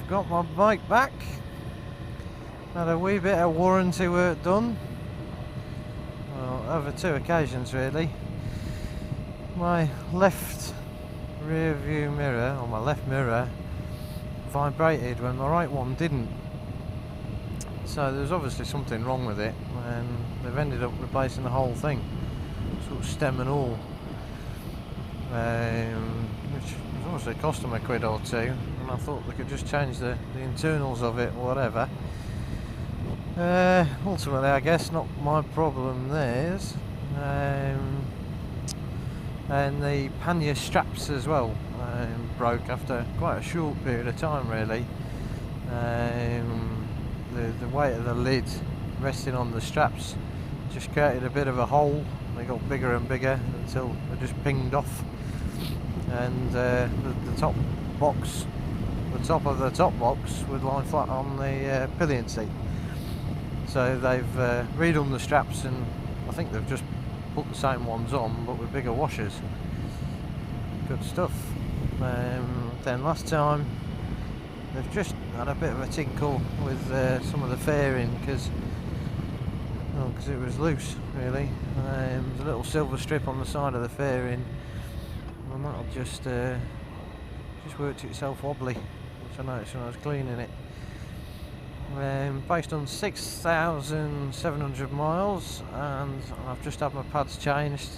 I've got my bike back. Had a wee bit of warranty work done. Well, over 2 occasions really. My left rear view mirror, or my left mirror, vibrated when my right one didn't. So there's obviously something wrong with it, and they've ended up replacing the whole thing, sort of stem and all, which was obviously cost them a quid or two, and I thought they could just change the internals of it or whatever. Ultimately, I guess not my problem, theirs. And the pannier straps as well broke after quite a short period of time really. The weight of the lid resting on the straps just created a bit of a hole. They got bigger and bigger until they just pinged off, and the top box, the top of the top box would lie flat on the pillion seat. So they've redone the straps, and I think they've just put the same ones on but with bigger washers. Good stuff. Then last time they've just had a bit of a tinkle with some of the fairing because it was loose really. There's a little silver strip on the side of the fairing, and that'll just worked itself wobbly, which I noticed when I was cleaning it. Based on 6,700 miles, and I've just had my pads changed,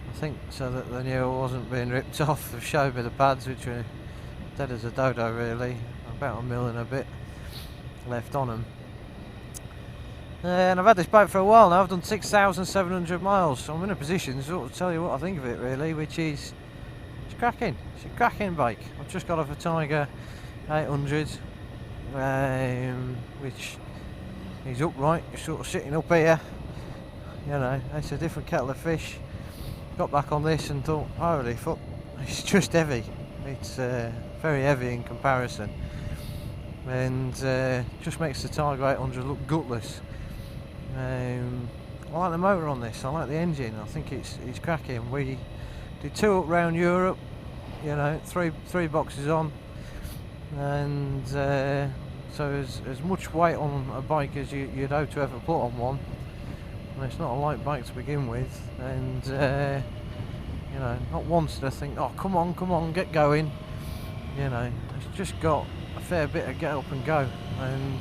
I think, so that they knew I wasn't being ripped off. They've showed me the pads, which were dead as a dodo really, about a mil and a bit left on them. And I've had this boat for a while now. I've done 6,700 miles, so I'm in a position to sort of tell you what I think of it really, which is it's cracking. It's a cracking bike. I've just got off a Tiger 800, which is upright, sort of sitting up here, you know, it's a different kettle of fish. Got back on this and thought, holy fuck, it's just heavy. It's very heavy in comparison, and just makes the Tiger 800 look gutless. I like the motor on this, I like the engine, I think it's cracking. We did 2 up round Europe, you know, three boxes on, and so as much weight on a bike as you'd hope to ever put on one. And it's not a light bike to begin with, and you know, not once did I think, oh come on, get going. You know, it's just got a fair bit of get up and go, and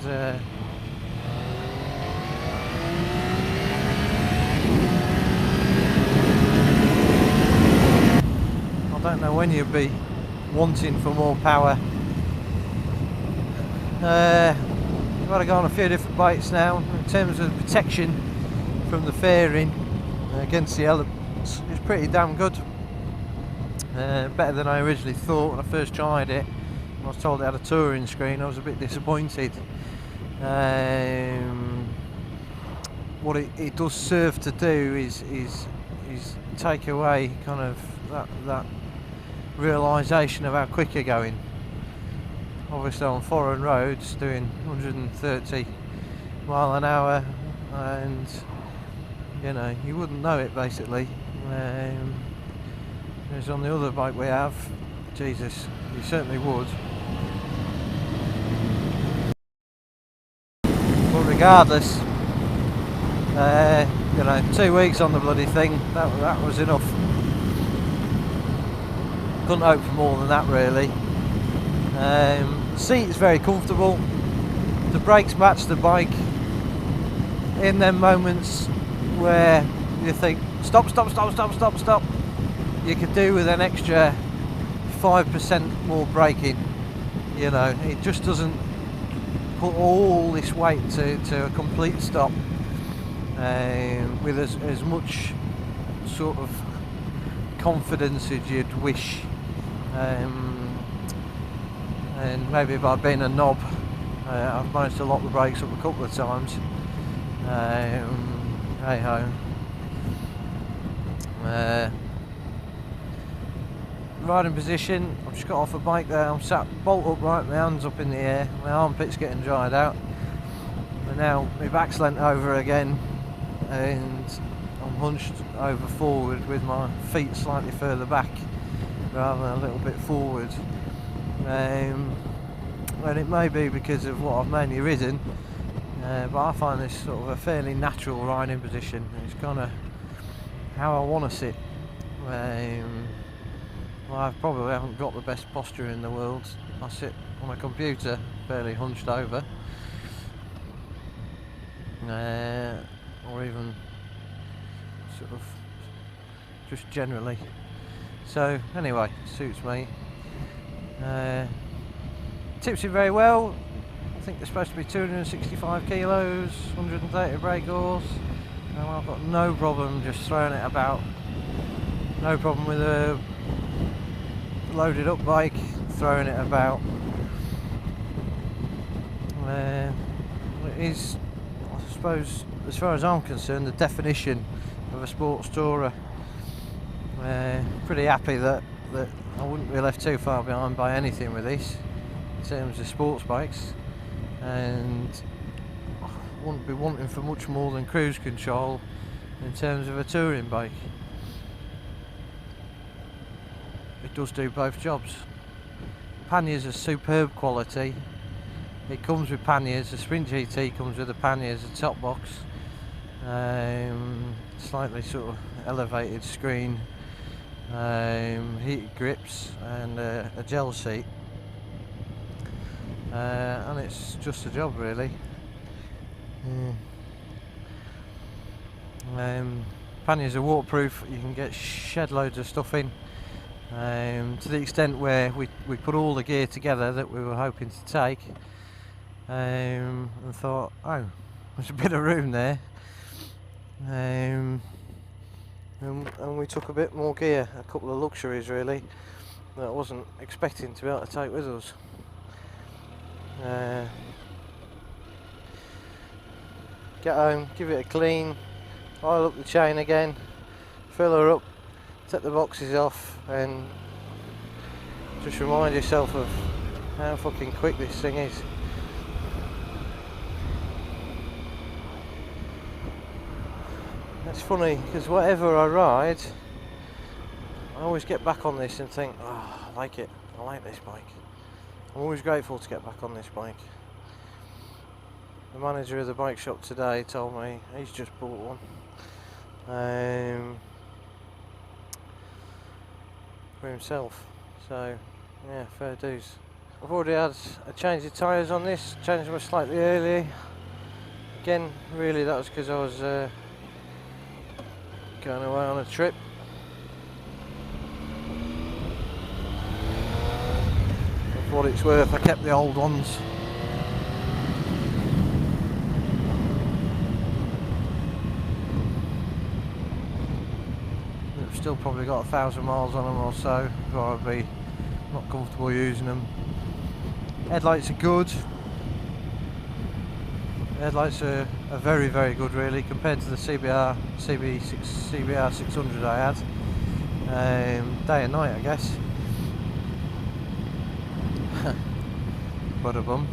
I don't know when you'd be wanting for more power. I've got to go on a few different bikes now in terms of protection from the fairing against the elements. It's pretty damn good. Better than I originally thought when I first tried it. When I was told it had a touring screen, I was a bit disappointed. What it does serve to do is take away kind of that realisation of how quick you're going. Obviously on foreign roads doing 130 mile an hour, and you know, you wouldn't know it basically. Whereas on the other bike we have, Jesus, you certainly would. But regardless, you know, 2 weeks on the bloody thing, that was enough. Couldn't hope for more than that really. The seat is very comfortable. The brakes match the bike. In them moments where you think stop, you could do with an extra 5% more braking. You know, it just doesn't put all this weight to a complete stop with as much sort of confidence as you'd wish. And maybe by being a knob, I've managed to lock the brakes up a couple of times. Hey ho. Riding position, I've just got off a bike there, I'm sat bolt upright, my hands up in the air, my armpit's getting dried out, and now my back's leant over again, and I'm hunched over forward with my feet slightly further back rather than a little bit forward. and it may be because of what I've mainly ridden, but I find this sort of a fairly natural riding position. It's kind of how I want to sit. Well, I probably haven't got the best posture in the world. I sit on a computer fairly hunched over, or even sort of just generally. So anyway, suits me. Tips it very well. I think they're supposed to be 265 kilos, 130 brake horse. And I've got no problem just throwing it about. No problem with a loaded up bike, throwing it about. It is, I suppose, as far as I'm concerned, the definition of a sports tourer. Pretty happy that I wouldn't be left too far behind by anything with this in terms of sports bikes, and I wouldn't be wanting for much more than cruise control in terms of a touring bike. It does do both jobs. Panniers are superb quality. It comes with panniers. The Sprint GT comes with the panniers, a top box, slightly sort of elevated screen, heated grips, and a gel seat, and it's just a job really. Panniers are waterproof. You can get shed loads of stuff in, to the extent where we put all the gear together that we were hoping to take, and thought, oh, there's a bit of room there, and we took a bit more gear, a couple of luxuries really that I wasn't expecting to be able to take with us. Get home, give it a clean, oil up the chain again, fill her up, take the boxes off, and just remind yourself of how fucking quick this thing is. It's funny because whatever I ride, I always get back on this and think, oh, I like it, I like this bike. I'm always grateful to get back on this bike. The manager of the bike shop today told me he's just bought one, for himself, so yeah, fair dues. I've already had a change of tyres on this, changed them slightly early. Again, really that was because I was going away on a trip. For what it's worth, I kept the old ones. They've still probably got 1,000 miles on them or so before I'd be not comfortable using them. Headlights are good. Headlights are very, very good really compared to the CBR 600 I had. Day and night, I guess. Bum.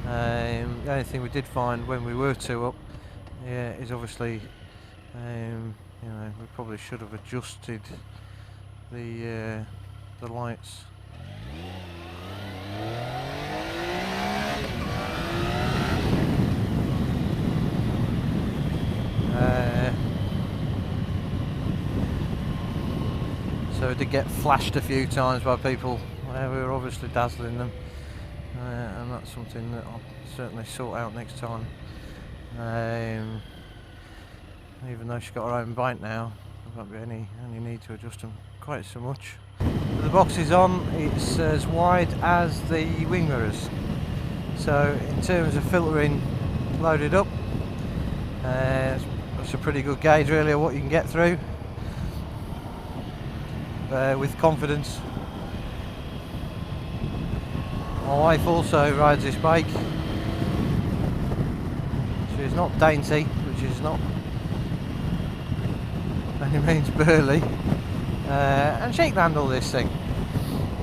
The only thing we did find when we were two up, yeah, is obviously, you know, we probably should have adjusted the lights. So we did get flashed a few times by people. We were obviously dazzling them, and that's something that I'll certainly sort out next time. Even though she's got her own bike now, there won't be any need to adjust them quite so much. With the boxes on, it's as wide as the wing mirrors. So in terms of filtering loaded up, it's a pretty good gauge really of what you can get through with confidence. My wife also rides this bike. She's not dainty, which is not by any means burly, and she can handle this thing.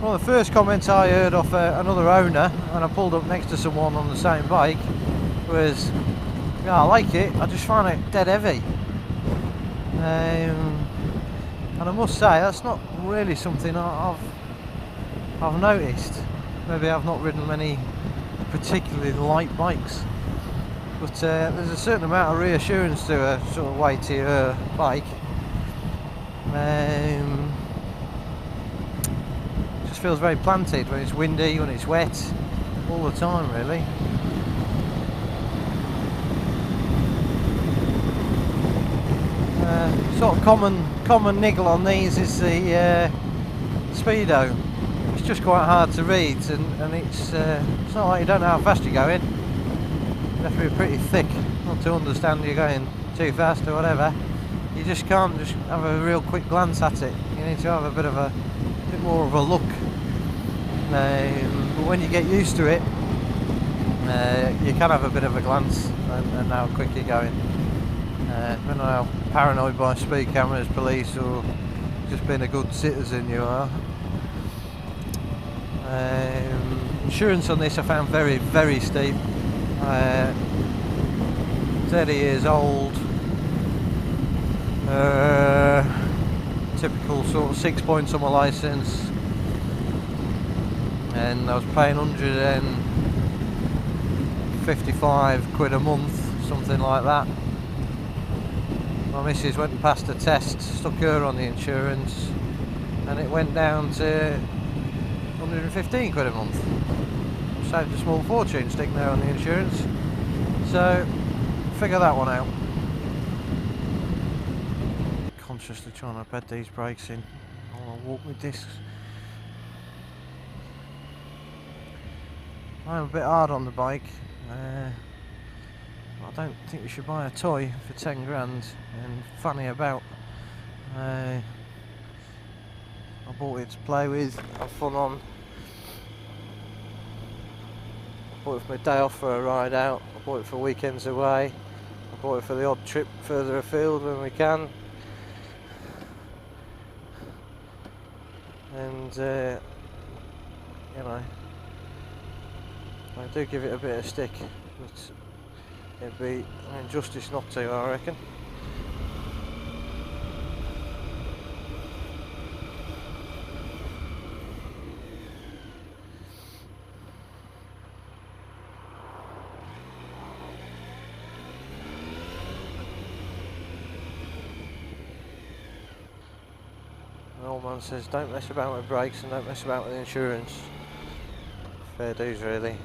One of the first comments I heard off another owner when I pulled up next to someone on the same bike was, yeah, I like it, I just find it dead heavy. And I must say that's not really something I've noticed. maybe I've not ridden many particularly light bikes, but there's a certain amount of reassurance to a sort of weightier bike. Just feels very planted when it's windy, when it's wet, all the time really. Sort of common niggle on these is the speedo. It's just quite hard to read, and it's not like you don't know how fast you're going. You have to be pretty thick not to understand you're going too fast or whatever. You just can't just have a real quick glance at it. You need to have a bit more of a look. But when you get used to it, you can have a bit of a glance and how quick you're going. Depending on how paranoid by speed cameras, police, or just being a good citizen you are. Insurance on this I found very, very steep. 30 years old. Typical sort of 6 points on my licence, and I was paying 155 quid a month, something like that. My missus went and passed a test, stuck her on the insurance, and it went down to 115 quid a month. Saved a small fortune sticking there on the insurance, so figure that one out. Consciously trying to bed these brakes in. I want to walk with discs. I'm a bit hard on the bike. I don't think you should buy a toy for 10 grand and fanny about. I bought it to play with, have fun on. I bought it for my day off for a ride out. I bought it for weekends away. I bought it for the odd trip further afield when we can. And you know, I do give it a bit of stick, but it'd be an injustice not to, I reckon. The old man says don't mess about with brakes and don't mess about with insurance. Fair dues really.